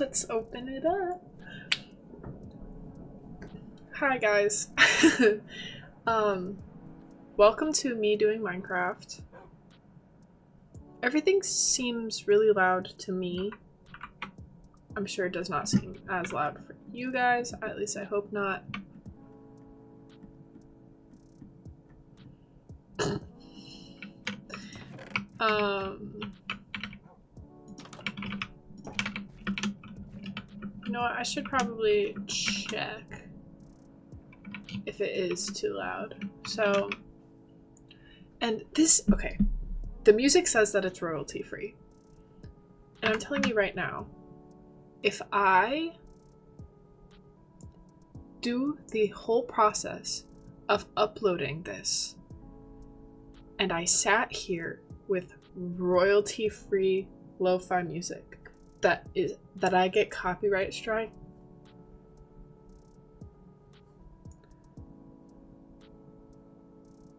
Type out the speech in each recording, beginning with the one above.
Let's open it up. Hi guys. Welcome to me doing Minecraft. Everything seems really loud to me. I'm sure it does not seem as loud for you guys, at least I hope not. You know what, I should probably check if it is too loud. So, and this, okay, the music says that it's royalty free. And I'm telling you right now, if I do the whole process of uploading this and I sat here with royalty free lo-fi music that I get copyright strike,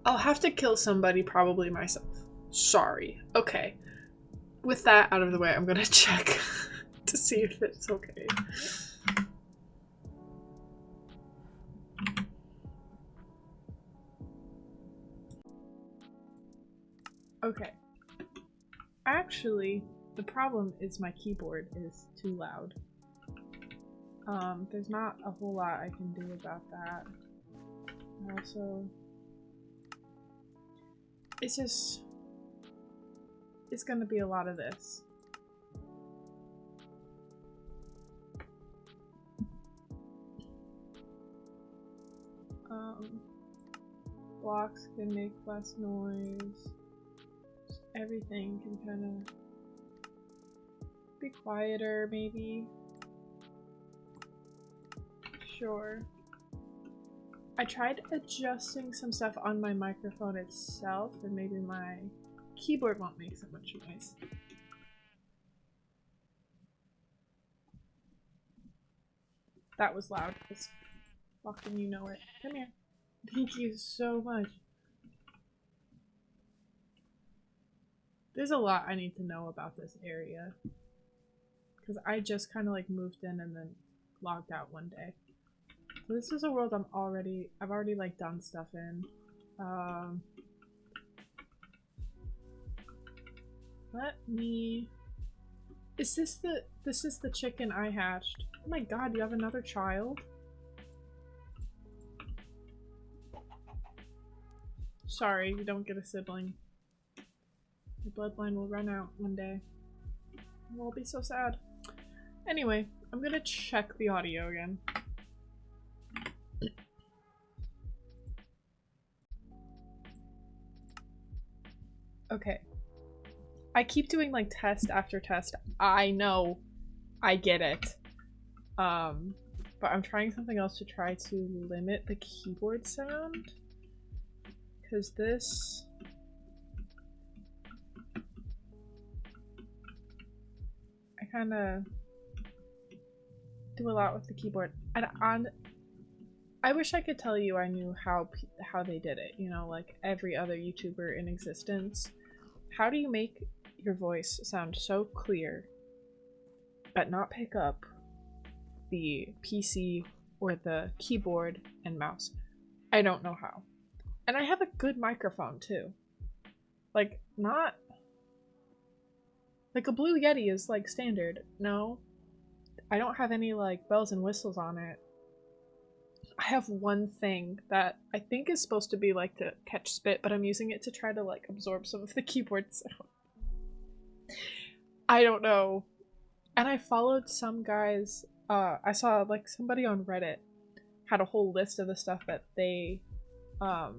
I'll have to kill somebody, probably myself. Sorry. Okay. With that out of the way, I'm gonna check to see if it's okay. Okay. Actually, the problem is my keyboard is too loud. There's not a whole lot I can do about that. Also, it's gonna be a lot of this. Blocks can make less noise. Everything can kind of be quieter, maybe. Sure. I tried adjusting some stuff on my microphone itself, and maybe my keyboard won't make so much noise. That was loud as fucking you know it. Come here. Thank you so much. There's a lot I need to know about this area. Because I just kind of like moved in and then logged out one day. So this is a world I've already like done stuff in. Let me... This is the chicken I hatched. Oh my god, you have another child? Sorry, you don't get a sibling. Your bloodline will run out one day. We'll all be so sad. Anyway, I'm gonna check the audio again. Okay. I keep doing like test after test. I know. I get it. But I'm trying something else to try to limit the keyboard sound. Because this... I kind of do a lot with the keyboard. And I wish I could tell you I knew how they did it, you know, like every other YouTuber in existence. How do you make your voice sound so clear but not pick up the PC or the keyboard and mouse? I don't know how. And I have a good microphone too. Like, not... Like a Blue Yeti is like standard. No. I don't have any like bells and whistles on it. I have one thing that I think is supposed to be like to catch spit, but I'm using it to try to like absorb some of the keyboard sound. I don't know. And I followed some guys, I saw like somebody on Reddit had a whole list of the stuff that they, all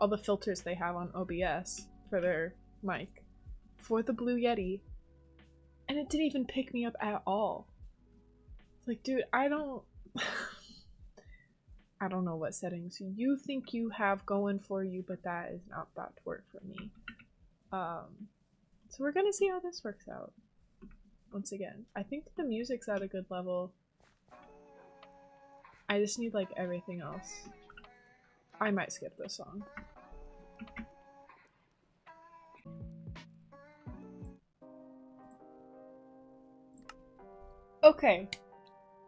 the filters they have on OBS for their mic for the Blue Yeti, and it didn't even pick me up at all. It's like, dude, I don't know what settings you think you have going for you, but that is not about to work for me. So we're gonna see how this works out. Once again, I think the music's at a good level. I just need like everything else. I might skip this song. Okay,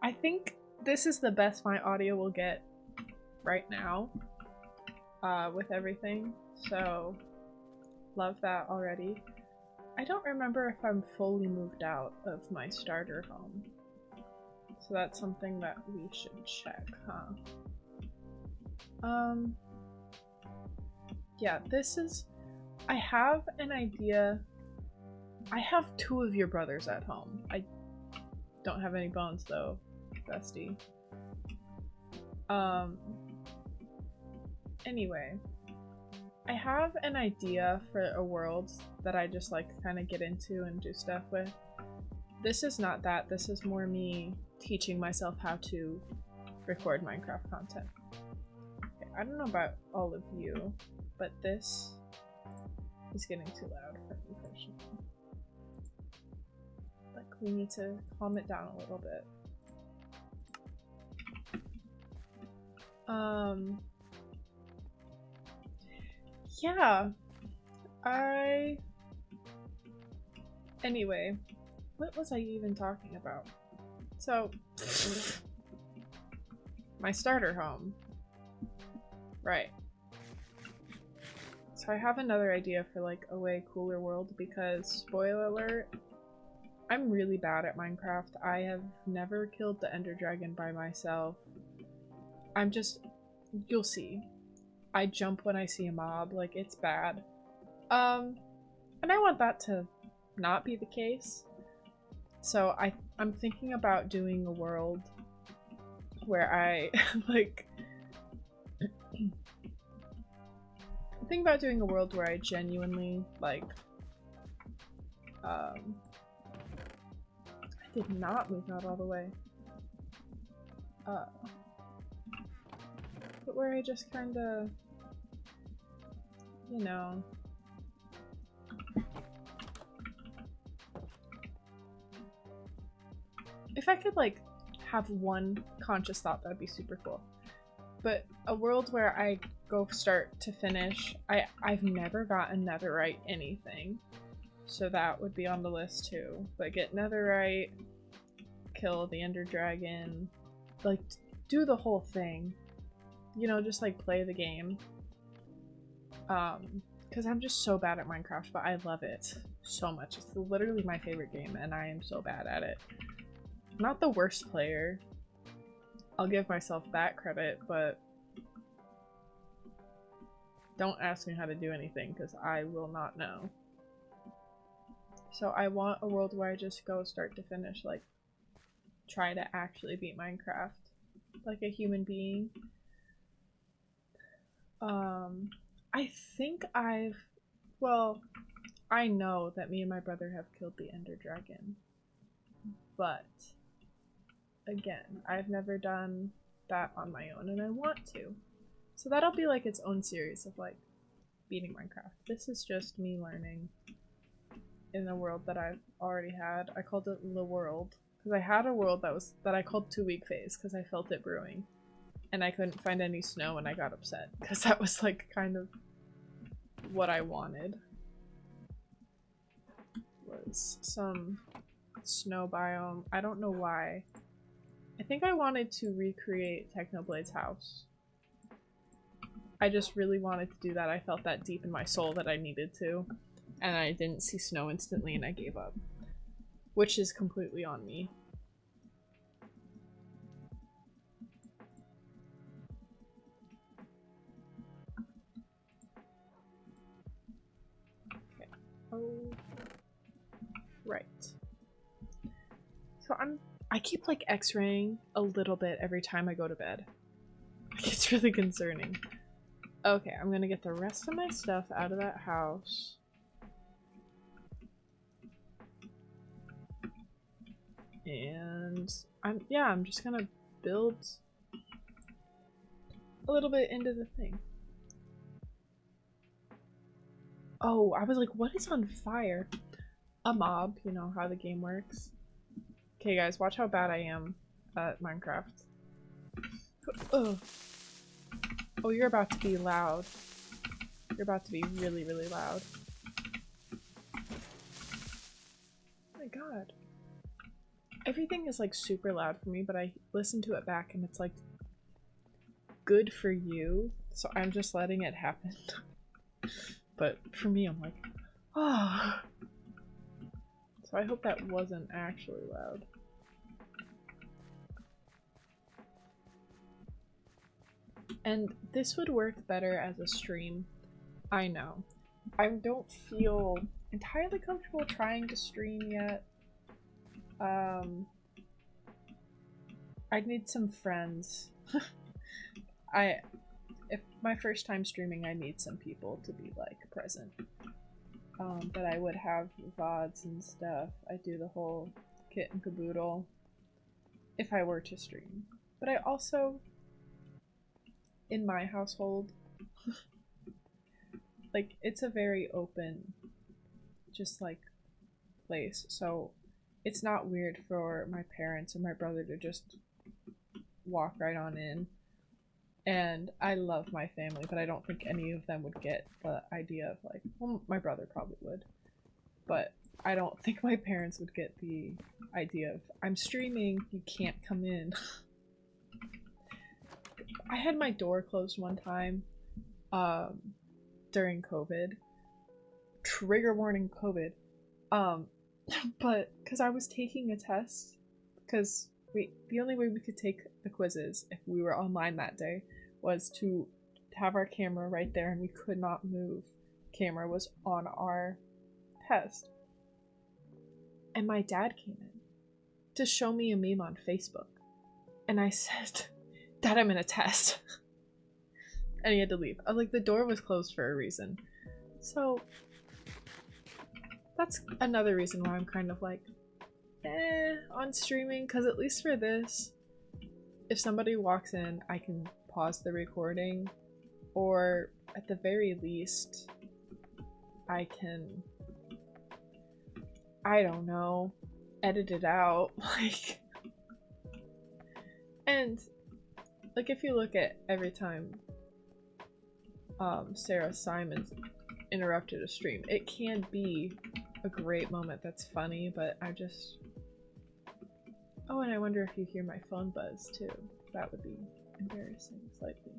I think this is the best my audio will get right now with everything, so love that already. I don't remember if I'm fully moved out of my starter home, so that's something that we should check, huh? Yeah, this is... I have an idea. I have 2 of your brothers at home. I don't have any bones though, bestie. Anyway, I have an idea for a world that I just like kind of get into and do stuff with. This is not that, this is more me teaching myself how to record Minecraft content. Okay, I don't know about all of you, but this is getting too loud for me personally. Like, we need to calm it down a little bit. Yeah, anyway, what was I even talking about? So, my starter home. Right. So I have another idea for like a way cooler world because, spoiler alert, I'm really bad at Minecraft. I have never killed the Ender Dragon by myself. I'm just... you'll see. I jump when I see a mob, like, it's bad. And I want that to not be the case. So I'm thinking about doing a world where I, like... I'm thinking about doing a world where I genuinely, like... I did not move out all the way. But where I just kinda... you know... If I could, like, have one conscious thought, that'd be super cool. But a world where I go start to finish, I've never gotten netherite anything. So that would be on the list too. But get netherite, kill the ender dragon, like, do the whole thing. You know, just like play the game. Because I'm just so bad at Minecraft, but I love it so much. It's literally my favorite game, and I am so bad at it. I'm not the worst player. I'll give myself that credit, but don't ask me how to do anything, because I will not know. So I want a world where I just go start to finish, like, try to actually beat Minecraft like a human being. I think well, I know that me and my brother have killed the ender dragon, but again, I've never done that on my own and I want to. So that'll be like its own series of like beating Minecraft. This is just me learning in a world that I've already had. I called it the world because I had a world that I called 2 week phase because I felt it brewing. And I couldn't find any snow and I got upset because that was like kind of what I wanted. Was some snow biome. I don't know why. I think I wanted to recreate Technoblade's house. I just really wanted to do that. I felt that deep in my soul that I needed to. And I didn't see snow instantly and I gave up. Which is completely on me. Oh, right. So I keep like X-raying a little bit every time I go to bed. It's really concerning. Okay, I'm gonna get the rest of my stuff out of that house. And I'm just gonna build a little bit into the thing. Oh, I was like, what is on fire? A mob, you know how the game works. Okay guys, watch how bad I am at Minecraft. Oh, you're about to be loud. You're about to be really, really loud. Oh my god. everything is like super loud for me, but I listen to it back and it's like good for you, so I'm just letting it happen. But for me, I'm like, ah. Oh. So I hope that wasn't actually loud. And this would work better as a stream. I know. I don't feel entirely comfortable trying to stream yet. I'd need some friends. If my first time streaming, I need some people to be like present. But I would have VODs and stuff. I do the whole kit and caboodle if I were to stream. But I also, in my household, like, it's a very open, just like, place. So it's not weird for my parents and my brother to just walk right on in. And I love my family, but I don't think any of them would get the idea of like, well, my brother probably would, but I don't think my parents would get the idea of, I'm streaming, you can't come in. I had my door closed one time during COVID. Trigger warning, COVID. But because I was taking a test, because the only way we could take the quizzes if we were online that day was to have our camera right there, and we could not move. Camera was on our test. And my dad came in to show me a meme on Facebook. And I said, Dad, I'm in a test. And he had to leave. Like, the door was closed for a reason. So that's another reason why I'm kind of like, on streaming, because at least for this, if somebody walks in, I can pause the recording, or at the very least, I can, I don't know, edit it out, like, and, like, if you look at every time Sarah Simons interrupted a stream, it can be a great moment that's funny, but I just... Oh, and I wonder if you hear my phone buzz, too. That would be embarrassing, slightly.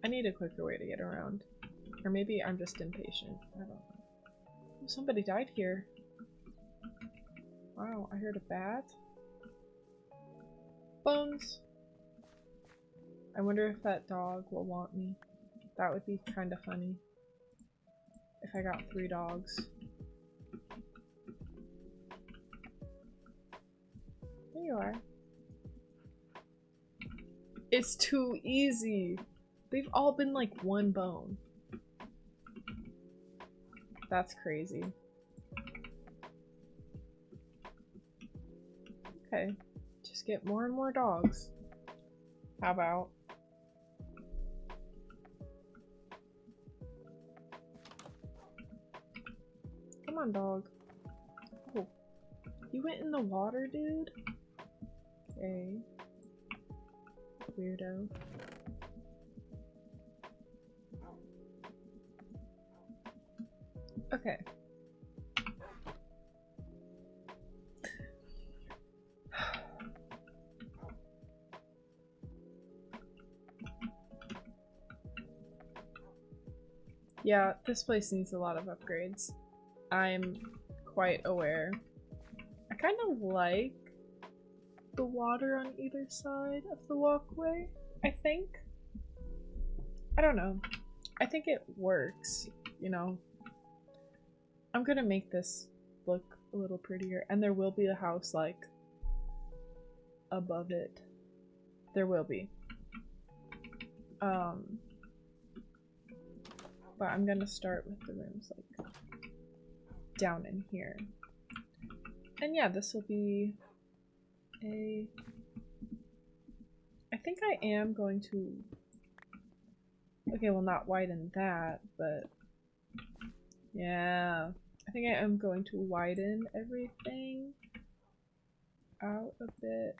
I need a quicker way to get around. Or maybe I'm just impatient. I don't know. Oh, somebody died here. Wow, I heard a bat. Bones! I wonder if that dog will want me. That would be kind of funny. If I got 3 dogs. There you are. It's too easy! They've all been like 1 bone. That's crazy. Okay. Just get more and more dogs. How about? Come on, dog. Oh. You went in the water, dude? Okay. Weirdo. Okay. Yeah, this place needs a lot of upgrades. I'm quite aware. I kind of like the water on either side of the walkway, I think. I don't know. I think it works, you know. I'm gonna make this look a little prettier, and there will be a house, like, above it. There will be. But I'm gonna start with the rooms, like, down in here. And yeah, this will be a... I think I am going to... Okay, well, not widen that, but... Yeah. I think I am going to widen everything out a bit.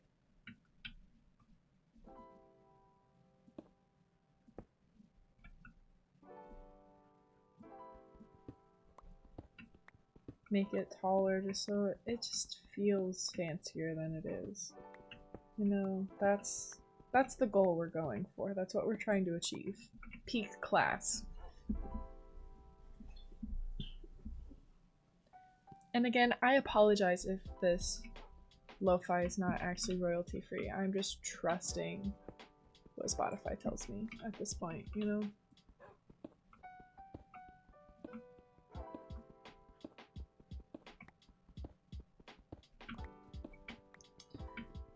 make it taller just so it just feels fancier than it is. You know, that's the goal we're going for. That's what we're trying to achieve. Peak class. And again, I apologize if this lo-fi is not actually royalty free. I'm just trusting what Spotify tells me at this point, you know?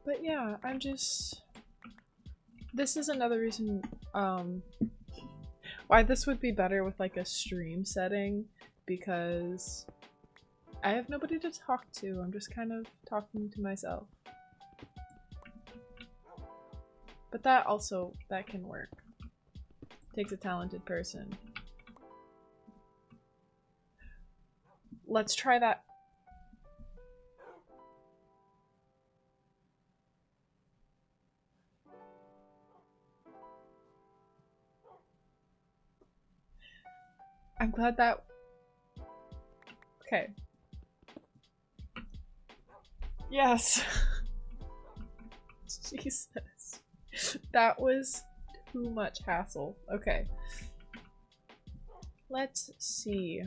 But yeah, I'm just... This is another reason why this would be better with like a stream setting, because I have nobody to talk to. I'm just kind of talking to myself. But that can work. Takes a talented person. Let's try that. I'm glad that... Okay. Yes. Jesus. That was too much hassle. Okay. Let's see.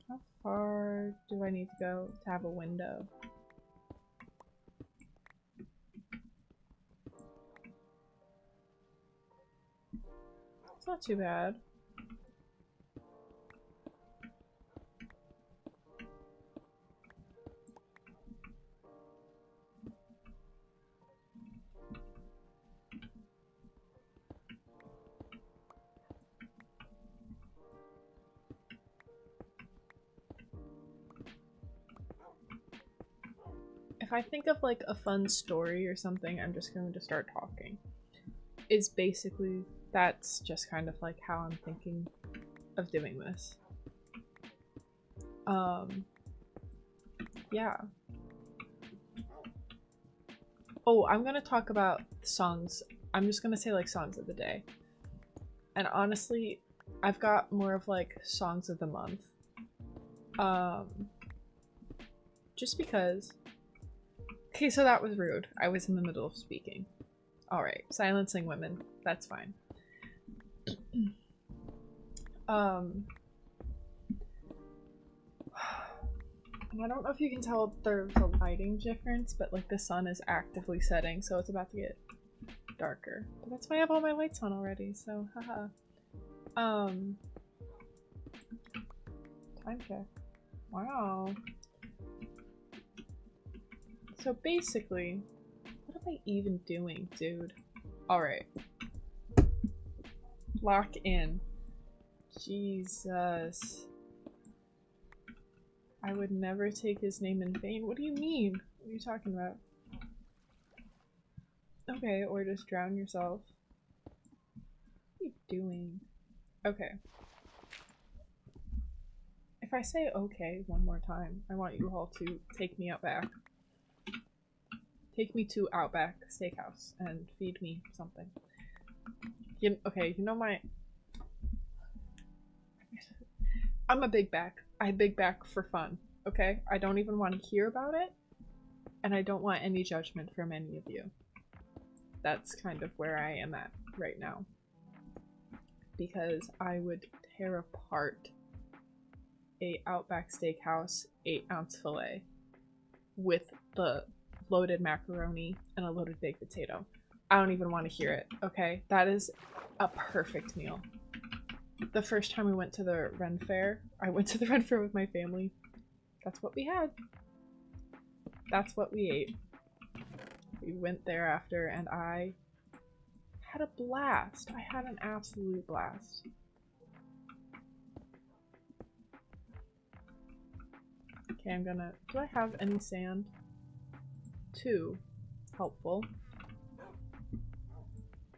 How far do I need to go to have a window? It's not too bad. If I think of like a fun story or something, I'm just going to start talking. Is basically, that's just kind of like how I'm thinking of doing this. Yeah. Oh, I'm gonna talk about songs. I'm just gonna say like songs of the day. And honestly, I've got more of like songs of the month. Just because. Okay, so that was rude. I was in the middle of speaking. Alright, silencing women. That's fine. I don't know if you can tell there's a lighting difference, but like the sun is actively setting, so it's about to get darker. But that's why I have all my lights on already, so haha. Time check. Wow. So basically, what am I even doing, dude? Alright. Lock in. Jesus. I would never take his name in vain. What do you mean? What are you talking about? Okay, or just drown yourself. What are you doing? Okay. If I say okay one more time, I want you all to take me out back. Take me to Outback Steakhouse and feed me something. Okay, you know my... I'm a big back. I big back for fun, okay? I don't even want to hear about it, and I don't want any judgment from any of you. That's kind of where I am at right now. Because I would tear apart a Outback Steakhouse 8-ounce filet with the loaded macaroni and a loaded baked potato. I don't even want to hear it, okay? That is a perfect meal. The first time we went to the Ren Fair, I went to the Ren Fair with my family. That's what we had. That's what we ate. We went there after and I had a blast. I had an absolute blast. Okay, I'm gonna... Do I have any sand? 2. Helpful.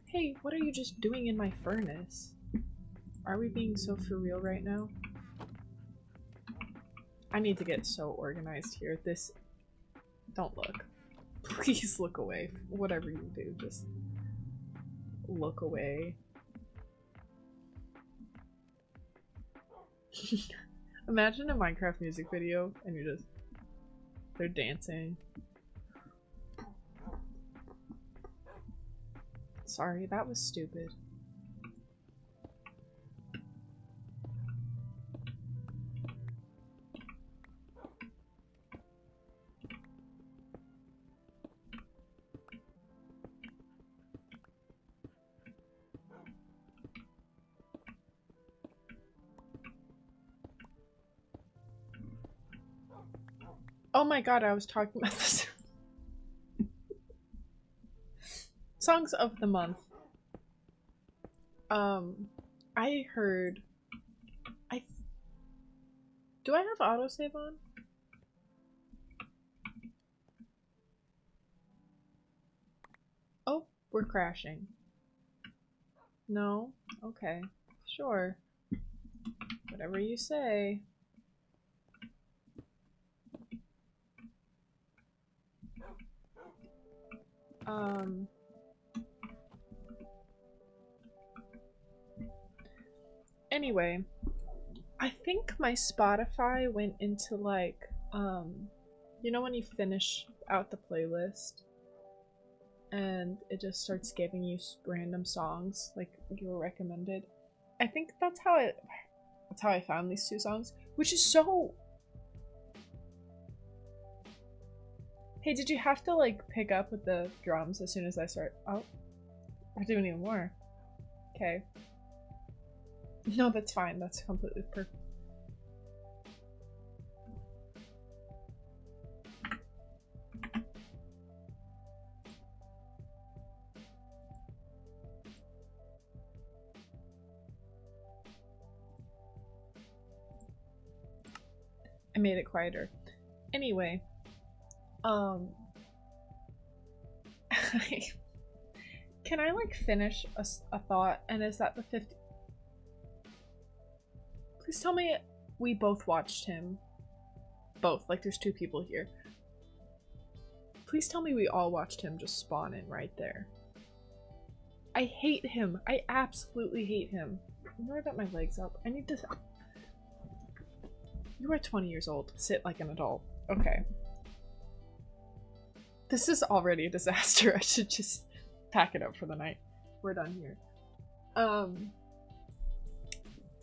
Hey, what are you just doing in my furnace? Are we being so for real right now? I need to get so organized here. This... Don't look. Please look away. Whatever you do, just look away. Imagine a Minecraft music video and you're just... They're dancing. Sorry, that was stupid. Oh my god, I was talking about this. Songs of the month. I heard... Do I have autosave on? Oh, we're crashing. No? Okay. Sure. Whatever you say. Anyway, I think my Spotify went into like, you know when you finish out the playlist and it just starts giving you random songs like you were recommended? I think that's how I found these two songs, which is so... Hey, did you have to like pick up with the drums as soon as I start? Oh, we're doing even more. Okay. No, that's fine. That's completely perfect. I made it quieter. Anyway, can I like finish a thought? And is that the 50? Please tell me we both watched him. Both. Like, there's two people here. Please tell me we all watched him just spawn in right there. I hate him. I absolutely hate him. I'm gonna get my legs up. I need to... You are 20 years old. Sit like an adult. Okay. This is already a disaster. I should just pack it up for the night. We're done here.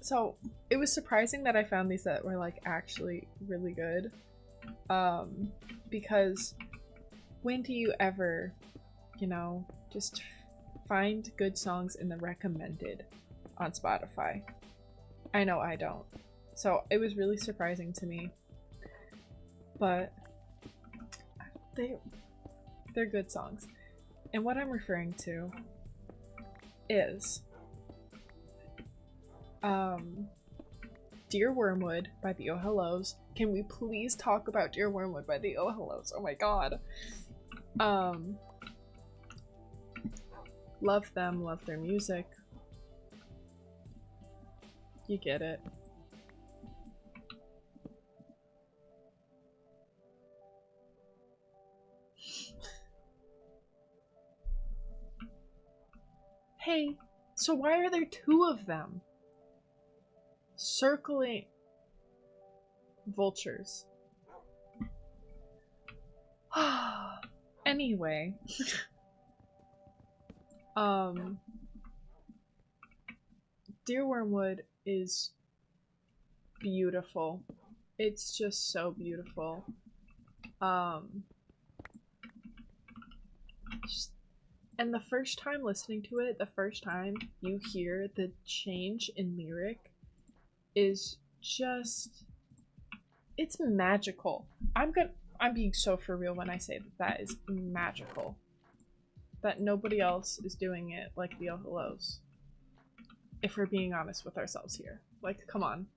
So it was surprising that I found these that were like actually really good. Because when do you ever, you know, just find good songs in the recommended on Spotify? I know I don't. So it was really surprising to me. But they're good songs. And what I'm referring to is Dear Wormwood by the Oh Hellos. Can we please talk about Dear Wormwood by the Oh Hellos? Oh my god. Love them, love their music. You get it. Hey, so why are there two of them? Circling vultures. Anyway. Dear Wormwood is beautiful. It's just so beautiful. And the first time listening to it, the first time you hear the change in lyric is just... It's magical. I'm being so for real when I say that that is magical. That nobody else is doing it like the Oh Hellos. If we're being honest with ourselves here. Like, come on.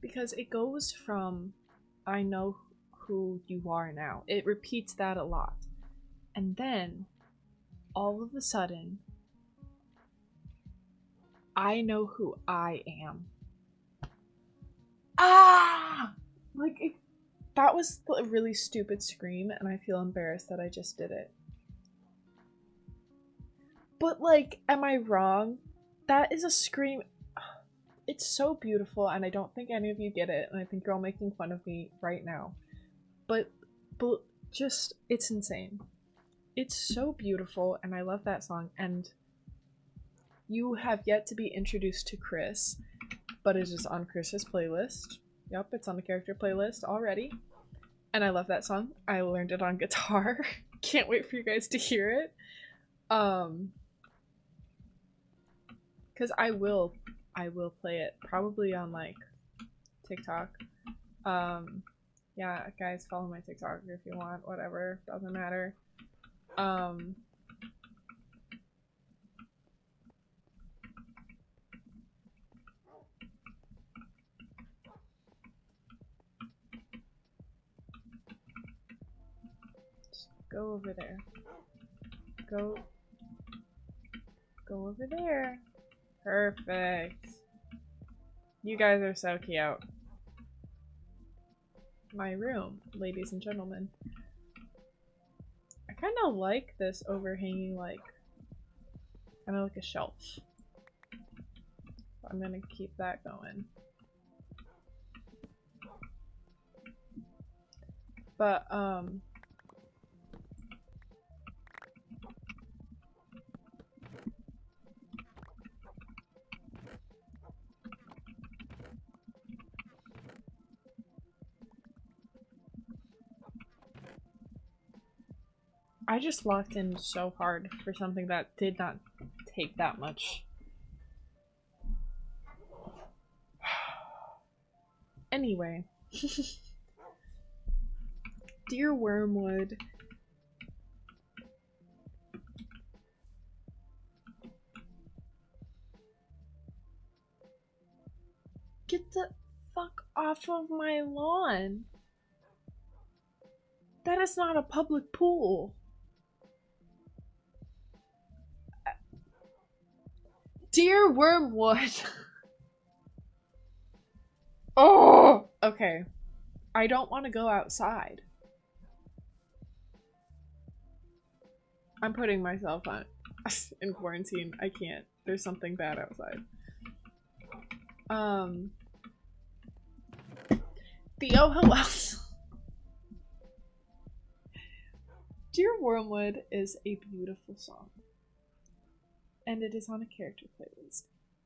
Because it goes from I know who you are now. It repeats that a lot. And then, all of a sudden, I know who I am. Ah! Like, that was a really stupid scream, and I feel embarrassed that I just did it. But, like, am I wrong? That is a scream. It's so beautiful, and I don't think any of you get it, and I think you're all making fun of me right now. But just, it's insane. It's so beautiful, and I love that song, and you have yet to be introduced to Chris, but it is on Chris's playlist. Yep, it's on the character playlist already. And I love that song. I learned it on guitar. Can't wait for you guys to hear it. Because I will play it probably on like TikTok. Yeah, guys, follow my TikTok if you want, whatever, doesn't matter. Just go over there. Go over there. Perfect. You guys are so cute. My room, ladies and gentlemen. I kind of like this overhanging, like, kind of like a shelf. I'm gonna keep that going. But, I just locked in so hard for something that did not take that much. Anyway. Dear Wormwood. Get the fuck off of my lawn. That is not a public pool. Dear Wormwood. Oh! Okay. I don't want to go outside. I'm putting myself on in quarantine. I can't. There's something bad outside. Theo, hello. Dear Wormwood is a beautiful song. And it is on a character playlist.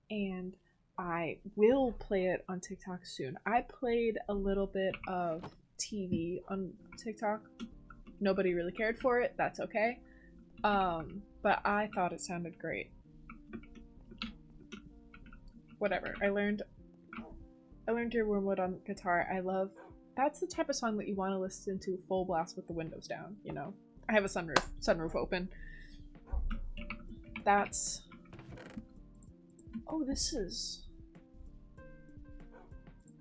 And I will play it on TikTok soon. I played a little bit of TV on TikTok. Nobody really cared for it. That's okay. But I thought it sounded great. Whatever. I learned Dear Wormwood on guitar. That's the type of song that you want to listen to full blast with the windows down, you know? I have a sunroof open. That's... Oh, this is...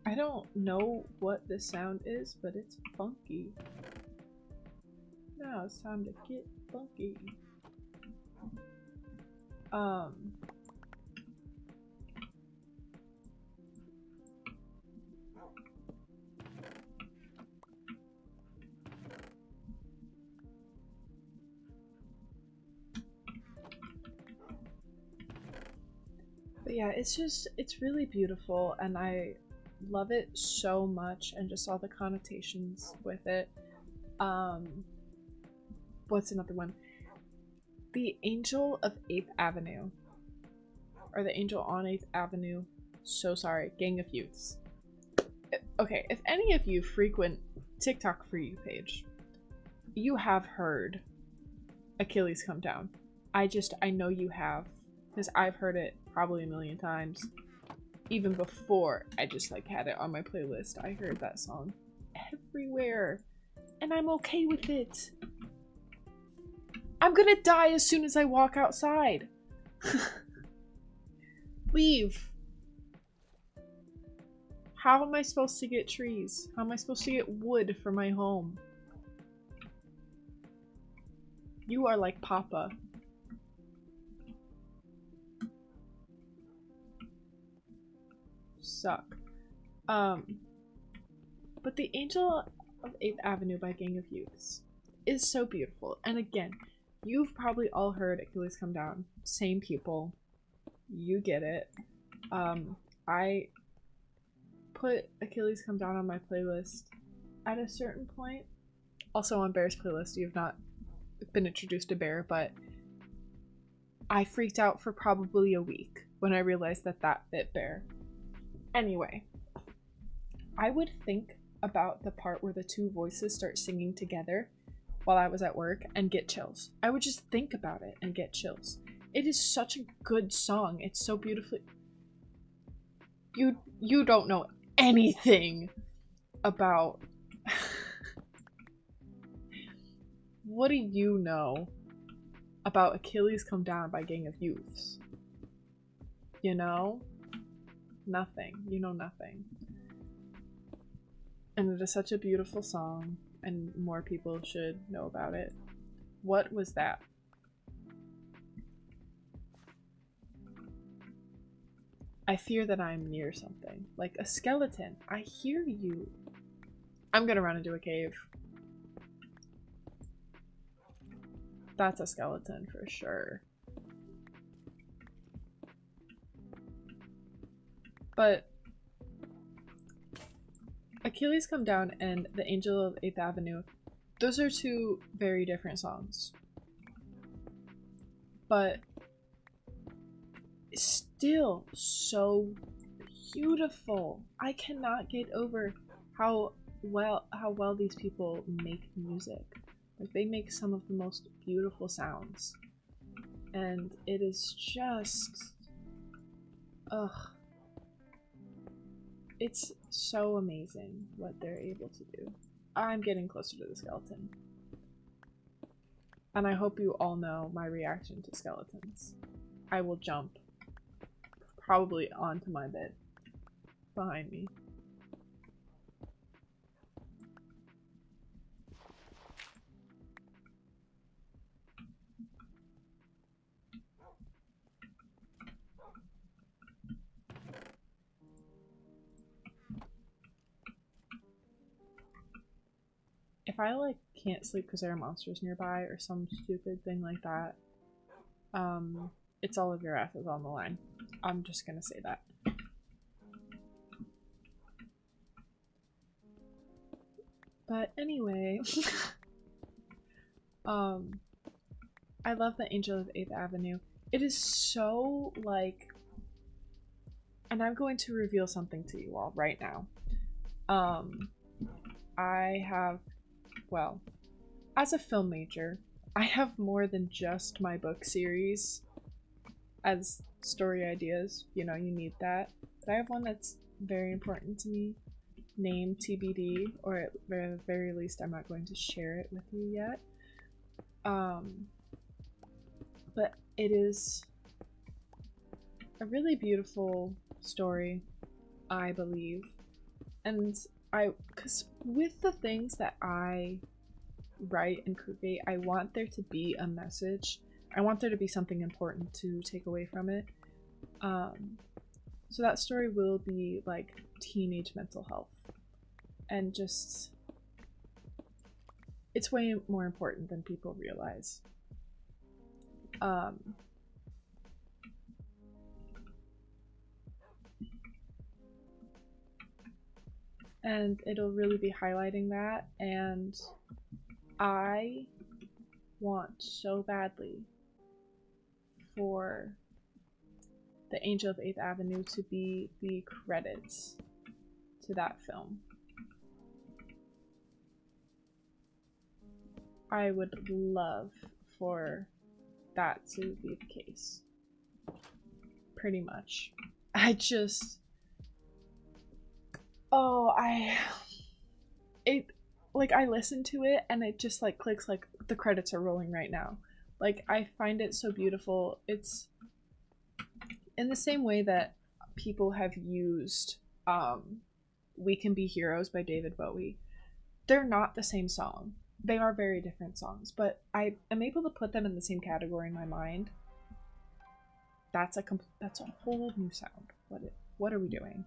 I don't know what this sound is, but it's funky. Now it's time to get funky. But yeah, it's really beautiful, and I love it so much, and just all the connotations with it. What's another one? The Angel of 8th Avenue. Or the Angel on 8th Avenue. So sorry. Gang of Youths. Okay, if any of you frequent TikTok For You page, you have heard Achilles Come Down. I know you have, because I've heard it probably a million times. Even before I just like had it on my playlist, I heard that song everywhere. And I'm okay with it. I'm gonna die as soon as I walk outside. Leave. How am I supposed to get trees? How am I supposed to get wood for my home? You are like Papa. Suck. But The Angel of 8th Avenue by Gang of Youths is so beautiful. And again, you've probably all heard Achilles Come Down. Same people. You get it. I put Achilles Come Down on my playlist at a certain point. Also on Bear's playlist, you have not been introduced to Bear, but I freaked out for probably a week when I realized that that fit Bear. Anyway, I would think about the part where the two voices start singing together while I was at work and get chills. I would just think about it and get chills. It is such a good song. It's so beautifully... You don't know anything about... What do you know about Achilles Come Down by Gang of Youths? You know? Nothing. You know nothing. And it is such a beautiful song, and more people should know about it. What was that? I fear that I'm near something. Like a skeleton. I hear you. I'm gonna run into a cave. That's a skeleton for sure. But Achilles Come Down and The Angel of 8th Avenue, those are two very different songs. But still so beautiful. I cannot get over how well these people make music. Like, they make some of the most beautiful sounds. And it is just... ugh. It's so amazing what they're able to do. I'm getting closer to the skeleton. And I hope you all know my reaction to skeletons. I will jump probably onto my bed behind me. If I like can't sleep because there are monsters nearby or some stupid thing like that, it's all of your asses on the line. I'm just gonna say that. But anyway, I love The Angel of 8th Avenue. It is so like, and I'm going to reveal something to you all right now. I have, well, as a film major, I have more than just my book series as story ideas. You know, you need that. But I have one that's very important to me, named TBD, or at the very least I'm not going to share it with you yet. But it is a really beautiful story, I believe. And because with the things that I write and create, I want there to be a message. I want there to be something important to take away from it. So that story will be like teenage mental health. And just, it's way more important than people realize. And it'll really be highlighting that, and I want so badly for The Angel of 8th Avenue to be the credits to that film. I would love for that to be the case. Pretty much. I just... oh, I listen to it and it just like clicks, like the credits are rolling right now. Like, I find it so beautiful. It's in the same way that people have used We Can Be Heroes by David Bowie. They're not the same song. They are very different songs, but I am able to put them in the same category in my mind. That's a whole new sound. What are we doing?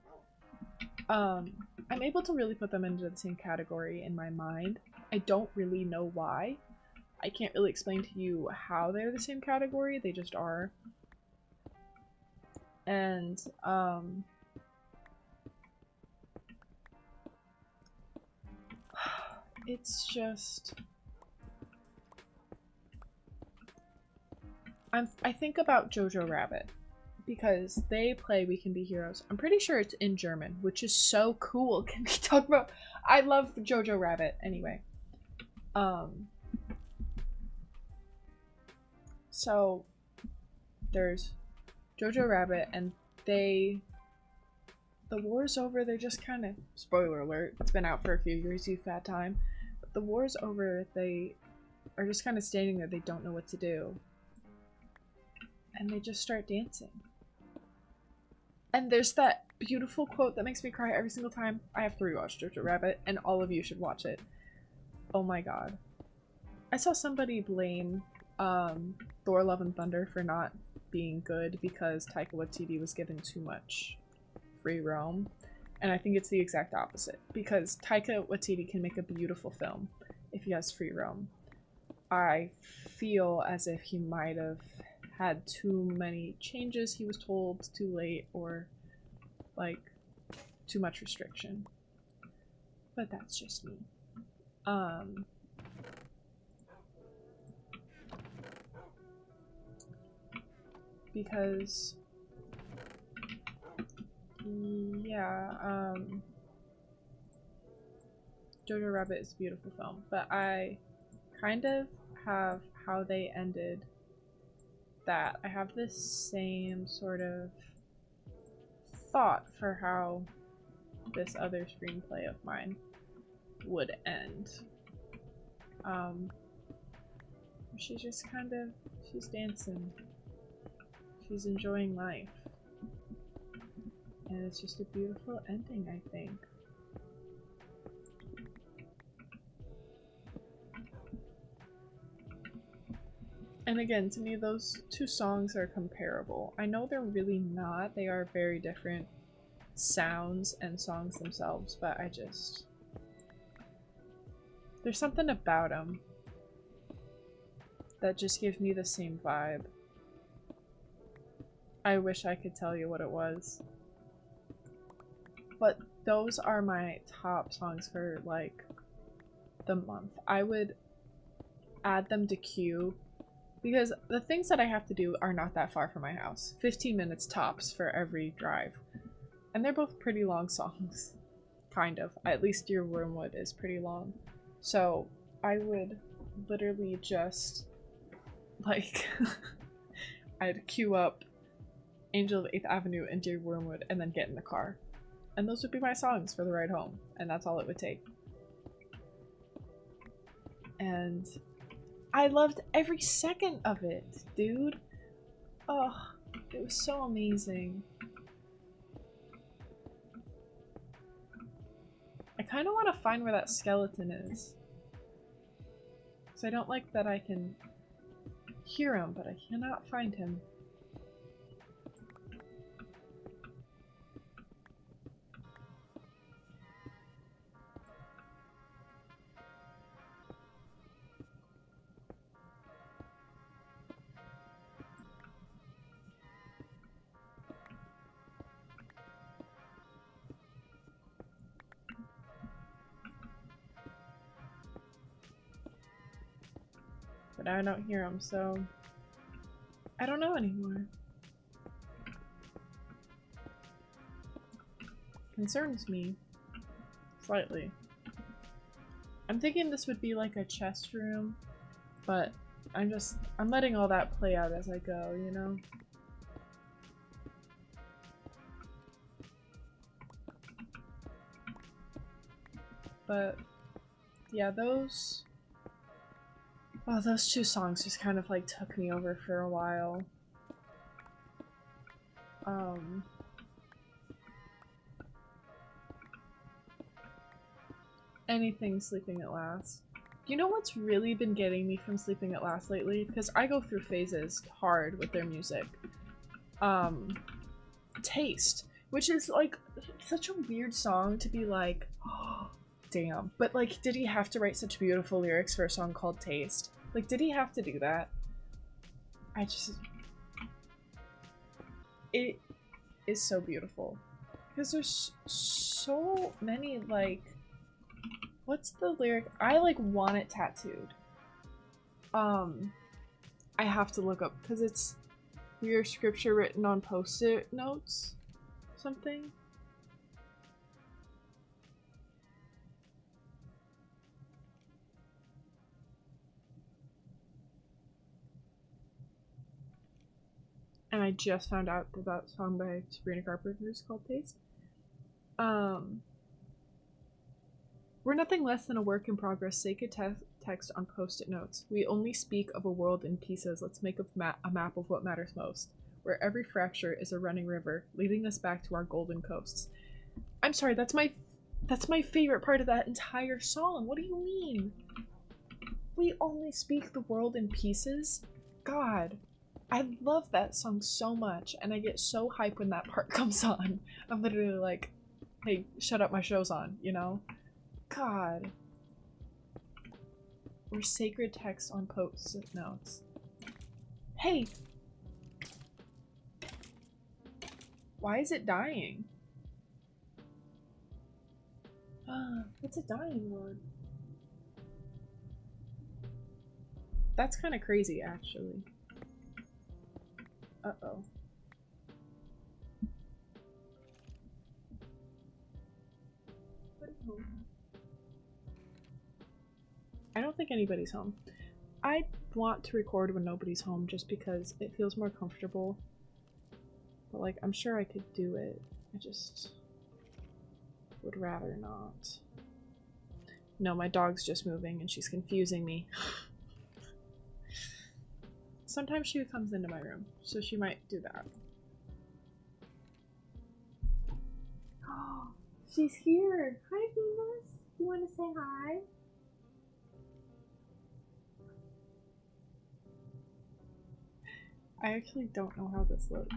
I'm able to really put them into the same category in my mind. I don't really know why. I can't really explain to you how they're the same category. They just are. And it's just I think about Jojo Rabbit because they play We Can Be Heroes. I'm pretty sure it's in German, which is so cool. Can we talk about I love Jojo Rabbit anyway. So there's Jojo Rabbit and the war's over. They're just kind of, spoiler alert, it's been out for a few years, you've had time. But the war's over, they are just kind of standing there, they don't know what to do. And they just start dancing. And there's that beautiful quote that makes me cry every single time. I have to rewatch Jojo Rabbit, and all of you should watch it. Oh my god. I saw somebody blame Thor Love and Thunder for not being good because Taika Waititi was given too much free roam. And I think it's the exact opposite. Because Taika Waititi can make a beautiful film if he has free roam. I feel as if he might have had too many changes he was told too late, or like too much restriction. But that's just me. Because yeah, Jojo Rabbit is a beautiful film, but I kind of have how they ended that. I have this same sort of thought for how this other screenplay of mine would end. She's just kind of, she's dancing. She's enjoying life. And it's just a beautiful ending, I think. And again, to me, those two songs are comparable. I know they're really not. They are very different sounds and songs themselves, but I just... there's something about them that just gives me the same vibe. I wish I could tell you what it was. But those are my top songs for, like, the month. I would add them to queue because the things that I have to do are not that far from my house. 15 minutes tops for every drive. And they're both pretty long songs. Kind of. At least Dear Wormwood is pretty long. So I would literally just, like, I'd queue up Angel of 8th Avenue and Dear Wormwood and then get in the car. And those would be my songs for the ride home. And that's all it would take. And I loved every second of it, dude. Oh, it was so amazing. I kind of want to find where that skeleton is. Because I don't like that I can hear him, but I cannot find him. But I don't hear him, so I don't know anymore. Concerns me slightly. I'm thinking this would be like a chest room, but I'm letting all that play out as I go, you know? But yeah, those two songs just kind of like took me over for a while. anything Sleeping at Last. You know what's really been getting me from Sleeping at Last lately? Because I go through phases hard with their music. Taste, which is like such a weird song to be like, oh, damn. But like, did he have to write such beautiful lyrics for a song called Taste? Like, did he have to do that? I just... It is so beautiful. Because there's so many, like... What's the lyric? I, like, want it tattooed. I have to look up, because it's weird scripture written on post-it notes. Something. And I just found out that that song by Sabrina Carpenter is called Taste. We're nothing less than a work in progress, sacred text on post-it notes. We only speak of a world in pieces. Let's make a map of what matters most, where every fracture is a running river, leading us back to our golden coasts. I'm sorry, that's my favorite part of that entire song. What do you mean? We only speak the world in pieces? God. I love that song so much, and I get so hyped when that part comes on. I'm literally like, hey, shut up, my show's on, you know? God. Or sacred text on post-it notes. Hey! Why is it dying? What's it dying on? That's kind of crazy, actually. Uh-oh. I don't think anybody's home. I want to record when nobody's home just because it feels more comfortable. But like, I'm sure I could do it. I just would rather not. No, my dog's just moving and she's confusing me. Sometimes she comes into my room, so she might do that. Oh, she's here! Hi, Venus! You want to say hi? I actually don't know how this looks.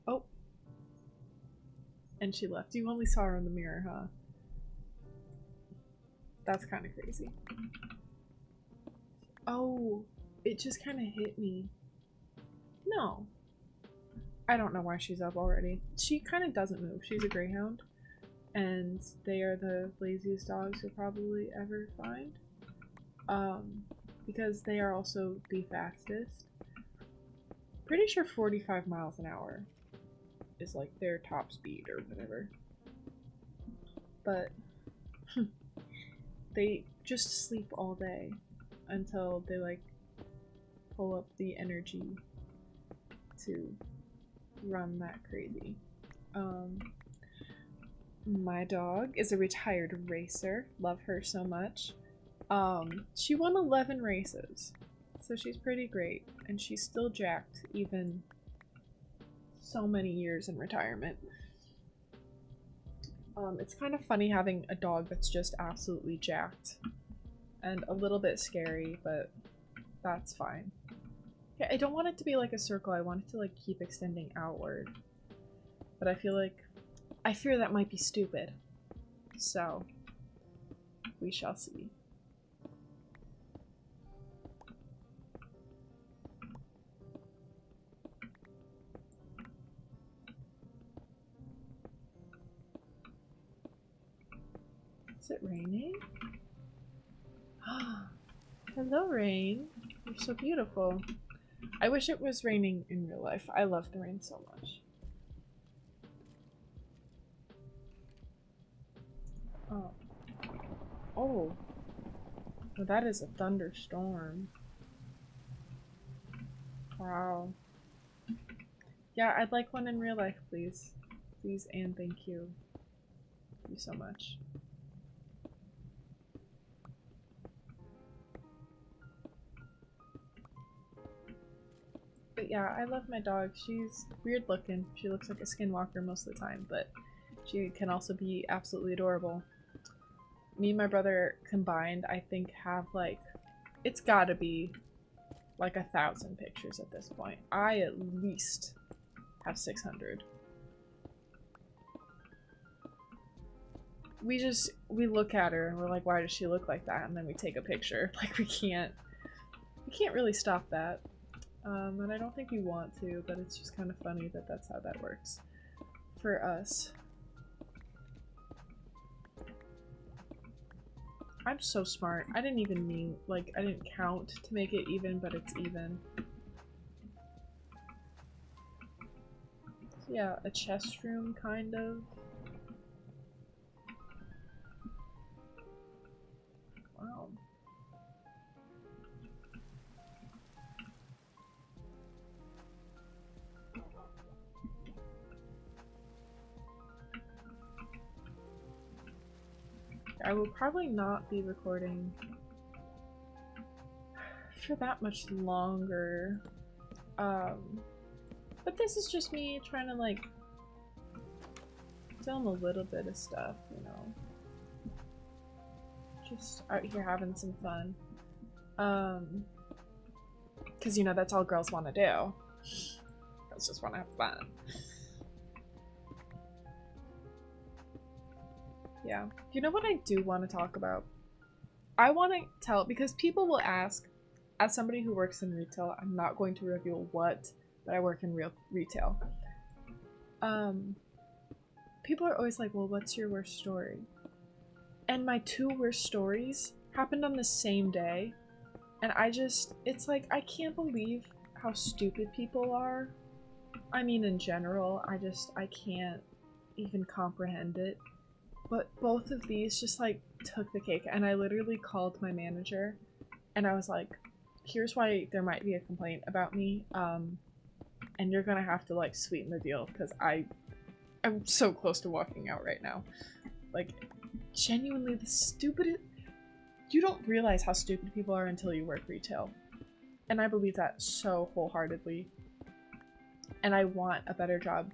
Oh. And she left. You only saw her in the mirror, huh? That's kind of crazy. Oh, it just kind of hit me. No. I don't know why she's up already. She kind of doesn't move. She's a greyhound. And they are the laziest dogs you'll probably ever find. Because they are also the fastest. Pretty sure 45 miles an hour is like their top speed or whatever. But they just sleep all day until they like pull up the energy to run that crazy. My dog is a retired racer. Love her so much. She won 11 races, so she's pretty great, and she's still jacked even so many years in retirement. It's kind of funny having a dog that's just absolutely jacked and a little bit scary, but that's fine. Okay, I don't want it to be like a circle. I want it to like keep extending outward, but I fear that might be stupid. So we shall see. Is it raining? Hello, rain. You're so beautiful. I wish it was raining in real life. I love the rain so much. Oh. Oh. Well, that is a thunderstorm. Wow. Yeah, I'd like one in real life, please. Please and thank you. Thank you so much. But yeah, I love my dog. She's weird looking. She looks like a skinwalker most of the time, but she can also be absolutely adorable. me and my brother combined, I think, have like, it's gotta be like 1,000 pictures at this point. I at least have 600. We look at her and we're like, why does she look like that? And then we take a picture. Like, we can't really stop that. And I don't think we want to, but it's just kind of funny that that's how that works for us. I'm so smart. I didn't even mean, like, I didn't count to make it even, but it's even. Yeah, a chest room, kind of. Wow. I will probably not be recording for that much longer. But this is just me trying to, like, film a little bit of stuff, you know. Just out here having some fun. Because, you know, that's all girls want to do. Girls just want to have fun. Yeah. You know what I do want to talk about? I want to tell, because people will ask, as somebody who works in retail, I'm not going to reveal what, but I work in retail. People are always like, well, what's your worst story? And my 2 worst stories happened on the same day. And it's like, I can't believe how stupid people are. I mean, in general, I can't even comprehend it. But both of these just, like, took the cake. And I literally called my manager and I was like, here's why there might be a complaint about me. And you're gonna have to, like, sweeten the deal because I'm so close to walking out right now. Like, genuinely, the stupidest. You don't realize how stupid people are until you work retail. And I believe that so wholeheartedly. And I want a better job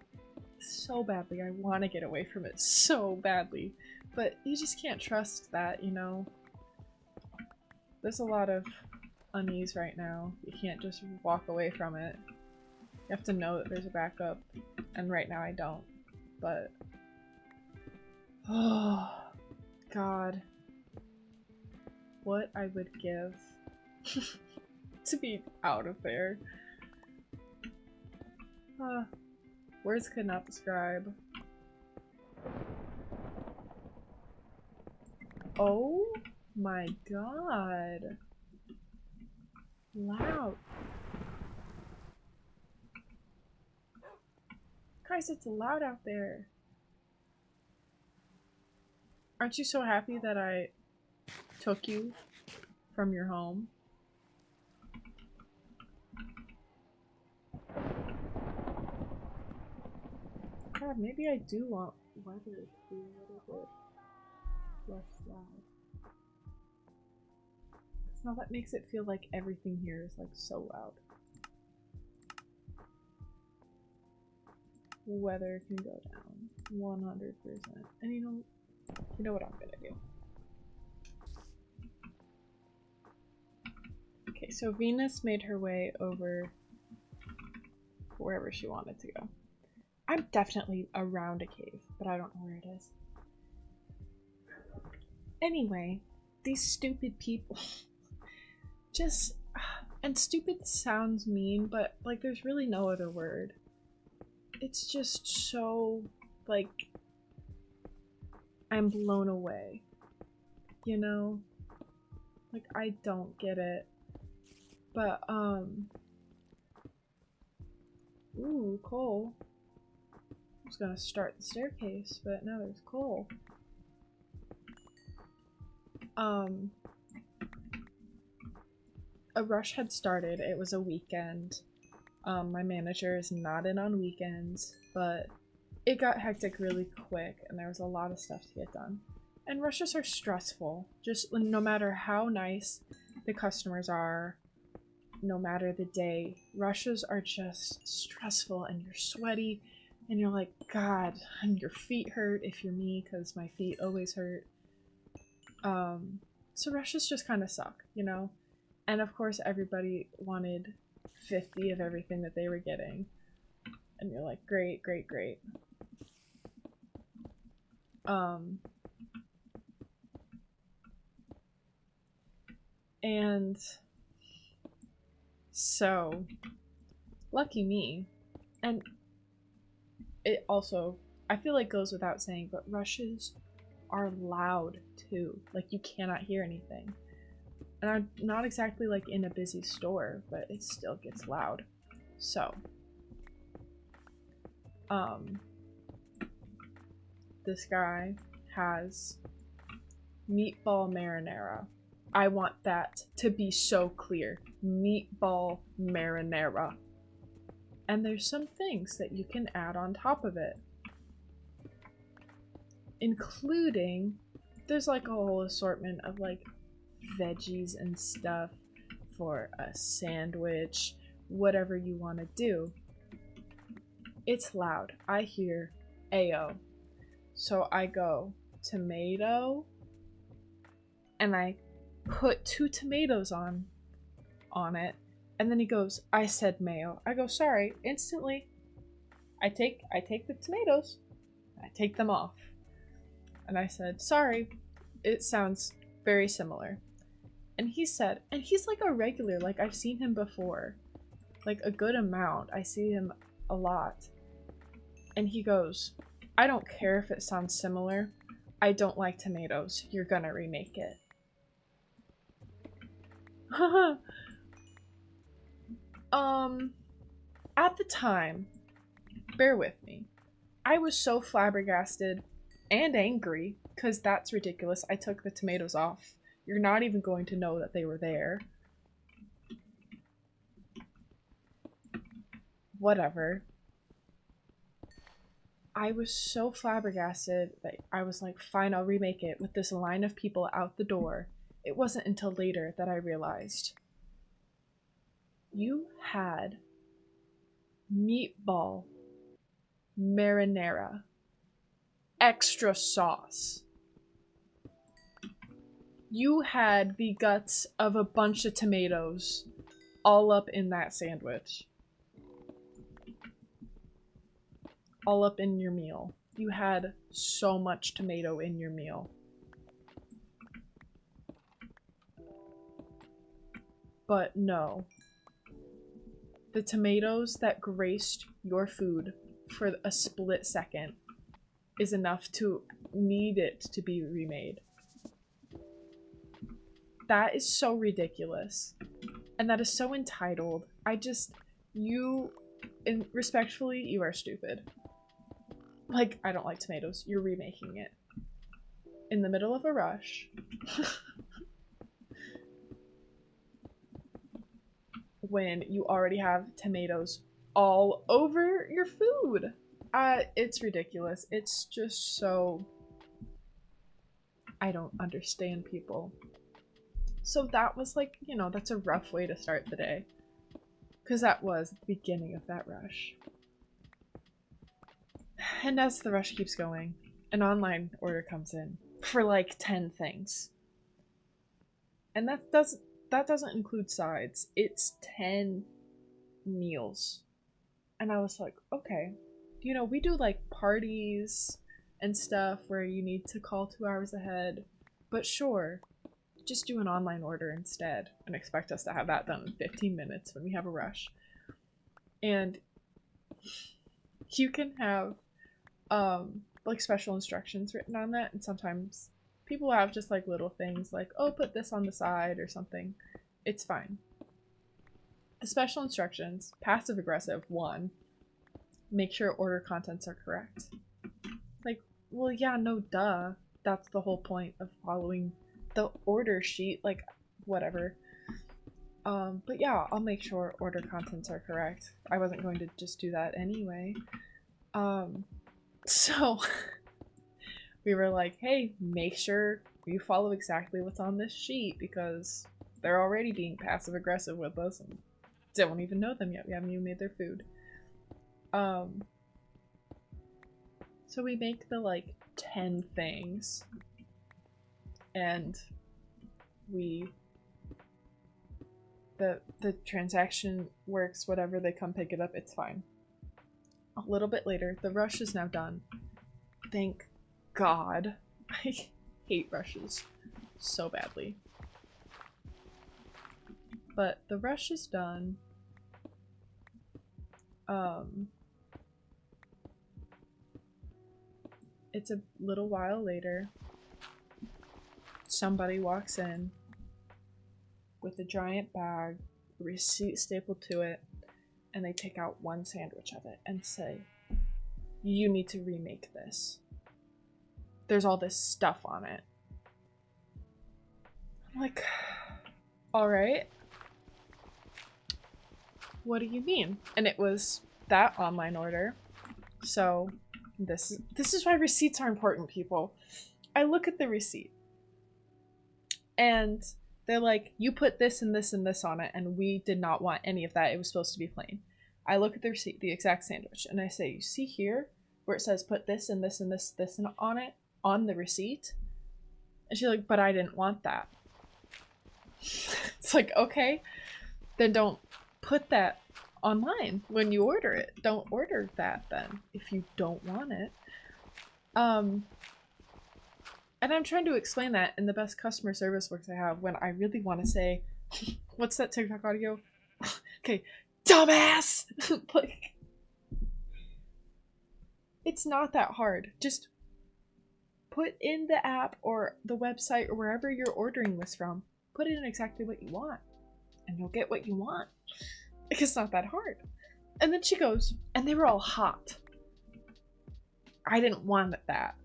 so badly. I want to get away from it so badly. But you just can't trust that, you know? There's a lot of unease right now. You can't just walk away from it. You have to know that there's a backup. And right now I don't. But... oh, God. What I would give to be out of there. Words could not describe. Oh my god. Loud. Christ, it's loud out there. Aren't you so happy that I took you from your home? God, maybe I do want weather to be a little bit less loud. Because now that makes it feel like everything here is like so loud. Weather can go down 100%. And you know what I'm gonna do. Okay, so Venus made her way over wherever she wanted to go. I'm definitely around a cave, but I don't know where it is. Anyway, these stupid people just... and stupid sounds mean, but like there's really no other word. It's just so, like, I'm blown away. You know? Like, I don't get it. But, ooh, coal. I was gonna start the staircase, but now there's coal. A rush had started. It was a weekend. My manager is not in on weekends, but it got hectic really quick and there was a lot of stuff to get done. And rushes are stressful. Just no matter how nice the customers are, no matter the day, rushes are just stressful and you're sweaty and you're like, God, and your feet hurt if you're me, because my feet always hurt. So rushes just kind of suck, you know? And of course, everybody wanted 50 of everything that they were getting. And you're like, great, great, great. And so, lucky me. And it also, I feel like goes without saying, but rushes are loud too. Like, you cannot hear anything. And I'm not exactly like in a busy store, but it still gets loud. So, this guy has meatball marinara. I want that to be so clear. Meatball marinara. And there's some things that you can add on top of it. Including, there's like a whole assortment of like veggies and stuff for a sandwich, whatever you want to do. It's loud. I hear Ayo. So I go tomato and I put 2 tomatoes on it, and then he goes, I said mayo. I go, sorry. Instantly I take the tomatoes, I take them off. And I said, sorry, it sounds very similar. And he said, and he's like a regular, like I've seen him before, like a good amount. I see him a lot. And he goes, I don't care if it sounds similar. I don't like tomatoes. You're gonna remake it. At the time, bear with me, I was so flabbergasted and angry, because that's ridiculous. I took the tomatoes off. You're not even going to know that they were there. Whatever. I was so flabbergasted that I was like, fine, I'll remake it, with this line of people out the door. It wasn't until later that I realized you had meatball marinara extra sauce. You had the guts of a bunch of tomatoes all up in that sandwich. All up in your meal. You had so much tomato in your meal. But no. The tomatoes that graced your food for a split second is enough to need it to be remade. That is so ridiculous. And that is so entitled. Respectfully, you are stupid. Like, I don't like tomatoes. You're remaking it. In the middle of a rush. When you already have tomatoes all over your food. It's ridiculous. It's just so... I don't understand people. So that was like, you know, that's a rough way to start the day. Because that was the beginning of that rush. And as the rush keeps going, an online order comes in for like 10 things. And that doesn't include sides. It's 10 meals. And I was like, okay. You know, we do like parties and stuff where you need to call 2 hours ahead. But sure, just do an online order instead and expect us to have that done in 15 minutes when we have a rush. And you can have like special instructions written on that, and sometimes people have just like little things like, oh, put this on the side or something. It's fine. The special instructions, passive aggressive, 1, make sure order contents are correct. Like, well, yeah, no, duh. That's the whole point of following the order sheet, like, whatever. But yeah, I'll make sure order contents are correct. I wasn't going to just do that anyway. So we were like, hey, make sure you follow exactly what's on this sheet, because they're already being passive aggressive with us and don't even know them yet. We haven't even made their food. So we make the like 10 things. and the transaction works, whatever, they come pick it up, it's fine. A little bit later, the rush is now done. Thank God. I hate rushes so badly. But the rush is done. It's a little while later. Somebody walks in with a giant bag, receipt stapled to it, and they take out one sandwich of it and say, "You need to remake this. There's all this stuff on it." I'm like, alright. What do you mean? And it was that online order. So this is why receipts are important, people. I look at the receipt and they're like, you put this and this and this on it, and we did not want any of that. It was supposed to be plain. I look at the receipt, the exact sandwich, and I say, you see here where it says put this and this and this on it on the receipt? And she's like, but I didn't want that. It's like, okay, then don't put that online when you order it. Don't order that then if you don't want it. And I'm trying to explain that in the best customer service works I have when I really want to say, what's that TikTok audio? Okay, dumbass! Like, it's not that hard. Just put in the app or the website or wherever you're ordering this from, put in exactly what you want, and you'll get what you want. It's not that hard. And then she goes, and they were all hot. I didn't want that.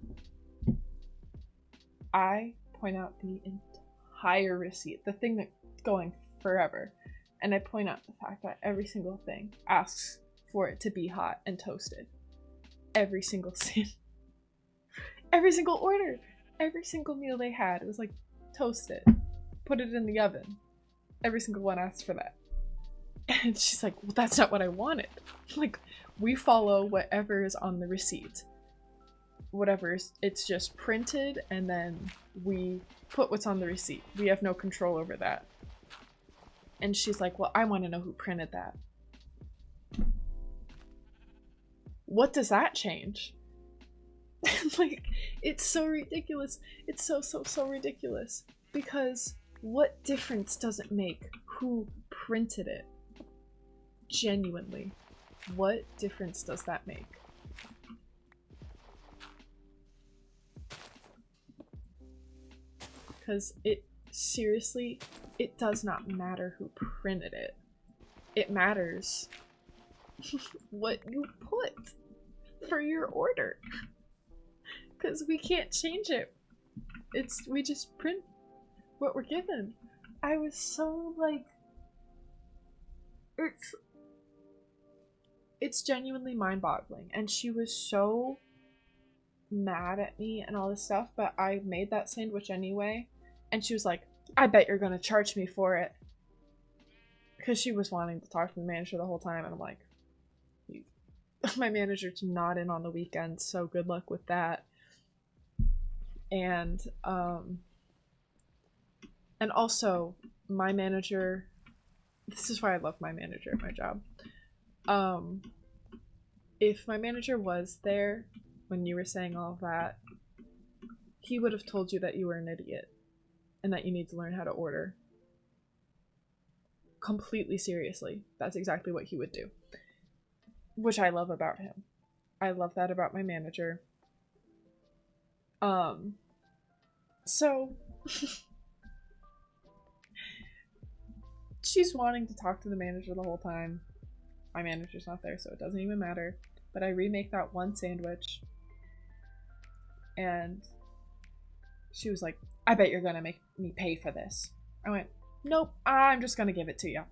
I point out the entire receipt, the thing that's going forever, and I point out the fact that every single thing asks for it to be hot and toasted. Every single scene. Every single order. Every single meal they had, it was like, toast it. Put it in the oven. Every single one asked for that. And she's like, well, that's not what I wanted. Like, we follow whatever is on the receipt. Whatever, it's just printed, and then we put what's on the receipt. We have no control over that. And she's like, well, I want to know who printed that. What does that change? Like, it's so ridiculous. It's so ridiculous. Because what difference does it make who printed it? Genuinely. What difference does that make? Because it seriously, it does not matter who printed it. It matters what you put for your order. Because we can't change it. We just print what we're given. I was so like, it's genuinely mind-boggling. And she was so mad at me and all this stuff, but I made that sandwich anyway. And she was like, I bet you're gonna charge me for it. Because she was wanting to talk to the manager the whole time, and I'm like, my manager's not in on the weekend, so good luck with that. And also, my manager, this is why I love my manager at my job. If my manager was there when you were saying all of that, he would have told you that you were an idiot and that you need to learn how to order. Completely seriously. That's exactly what he would do. Which I love about him. I love that about my manager. So she's wanting to talk to the manager the whole time. My manager's not there, so it doesn't even matter. But I remake that one sandwich. And she was like, I bet you're gonna make me pay for this. I went, nope, I'm just gonna give it to you.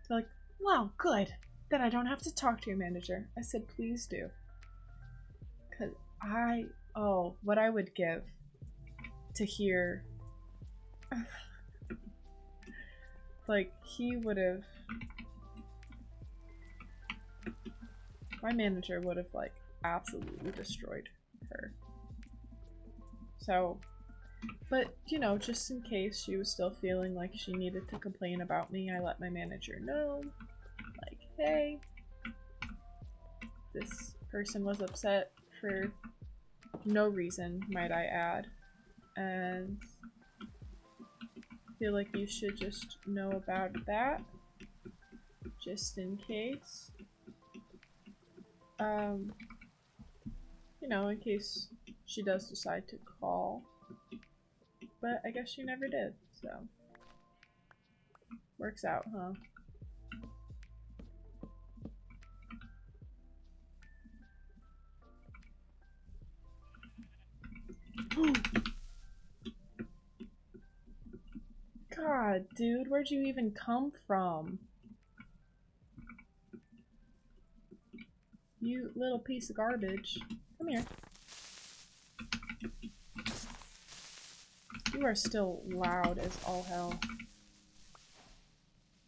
They're like, wow, good. Then I don't have to talk to your manager. I said, please do. Because what I would give to hear, like, he would have, my manager would have, like, absolutely destroyed her. So, But, you know, just in case she was still feeling like she needed to complain about me, I let my manager know, like, hey, this person was upset for no reason, might I add, and I feel like you should just know about that, just in case. You know, in case she does decide to call. But I guess she never did, so. Works out, huh? God, dude, where'd you even come from? You little piece of garbage. Come here. You are still loud as all hell.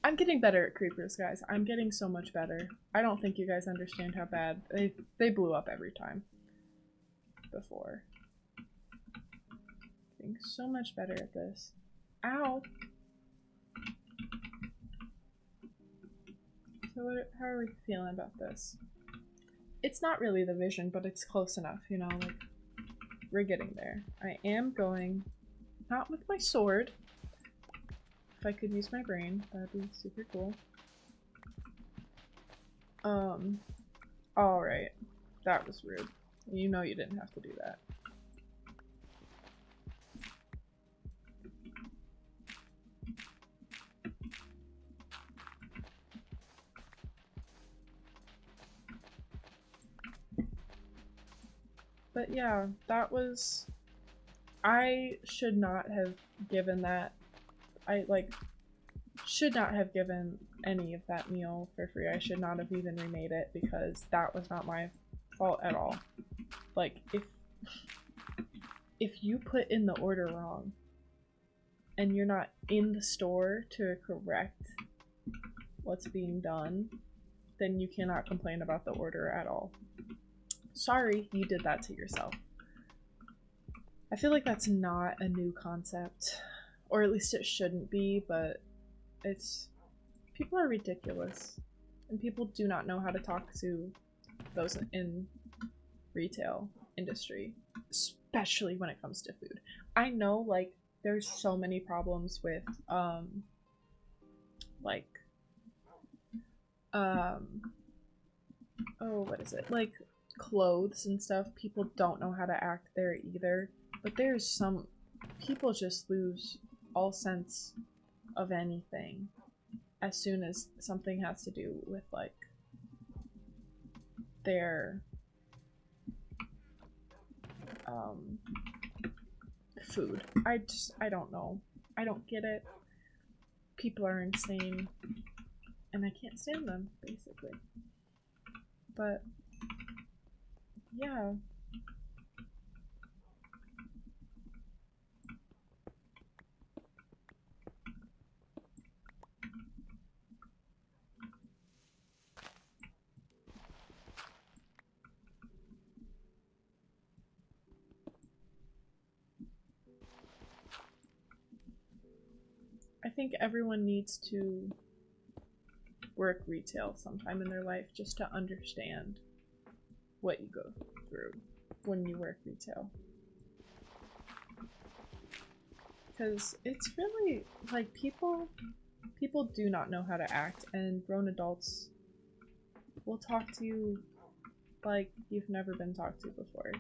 I'm getting better at creepers, guys. I'm getting so much better. I don't think you guys understand how bad they blew up every time before. Getting so much better at this. Ow! So how are we feeling about this? It's not really the vision, but it's close enough, you know, like, we're getting there. I am going, not with my sword. If I could use my brain, that'd be super cool. Alright. That was rude. You know you didn't have to do that. But yeah, that was... I should not have given that... I, like, should not have given any of that meal for free. I should not have even remade it because that was not my fault at all. Like, if you put in the order wrong and you're not in the store to correct what's being done, then you cannot complain about the order at all. Sorry, you did that to yourself. I feel like that's not a new concept, or at least it shouldn't be, but it's... people are ridiculous, and people do not know how to talk to those in retail industry, especially when it comes to food. I know, like, there's so many problems with, like, oh, what is it? Like, clothes and stuff. People don't know how to act there either. But there's some... people just lose all sense of anything as soon as something has to do with, like, their food. I don't know. I don't get it. People are insane and I can't stand them, basically. But yeah. I think everyone needs to work retail sometime in their life just to understand what you go through when you work retail. Because it's really, like, people do not know how to act, and grown adults will talk to you like you've never been talked to before.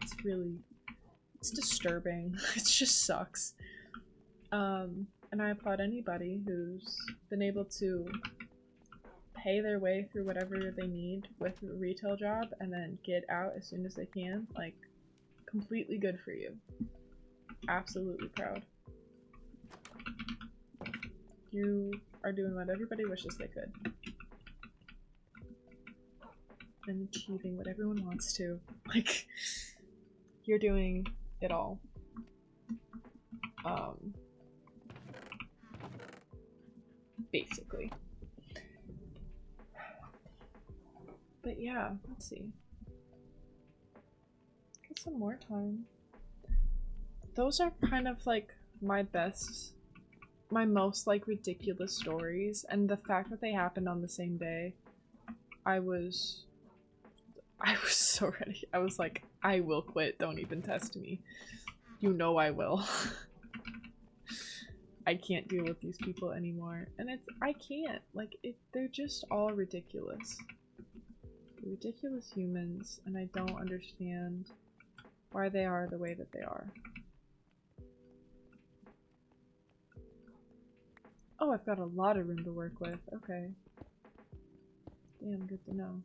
It's disturbing. It just sucks. And I applaud anybody who's been able to pay their way through whatever they need with a retail job and then get out as soon as they can. Like, completely good for you. Absolutely proud. You are doing what everybody wishes they could. And achieving what everyone wants to. Like, you're doing it all. Basically. But yeah, let's see. Get some more time. those are kind of like my most like ridiculous stories, and the fact that they happened on the same day, I was so ready. I was like, I will quit, don't even test me. You know I will. I can't deal with these people anymore. And I can't. Like, they're just all ridiculous. They're ridiculous humans, and I don't understand why they are the way that they are. Oh, I've got a lot of room to work with. Okay. Damn, good to know.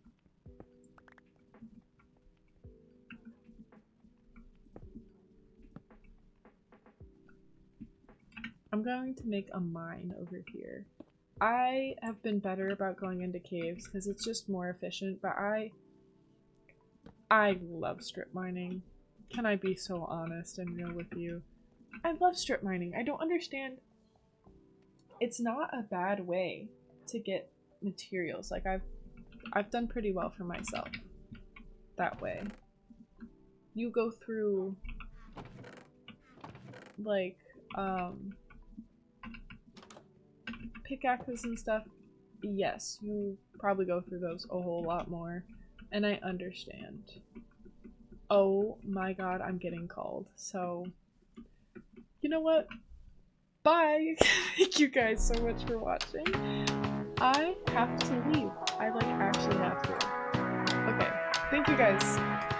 I'm going to make a mine over here. I have been better about going into caves because it's just more efficient, but I love strip mining. Can I be so honest and real with you? I love strip mining. I don't understand. It's not a bad way to get materials. Like I've done pretty well for myself that way. You go through like pickaxes and stuff. Yes, you probably go through those a whole lot more, and I understand. Oh my god, I'm getting called. So, you know what? Bye! Thank you guys so much for watching. I have to leave. I like actually have to. Okay, thank you guys.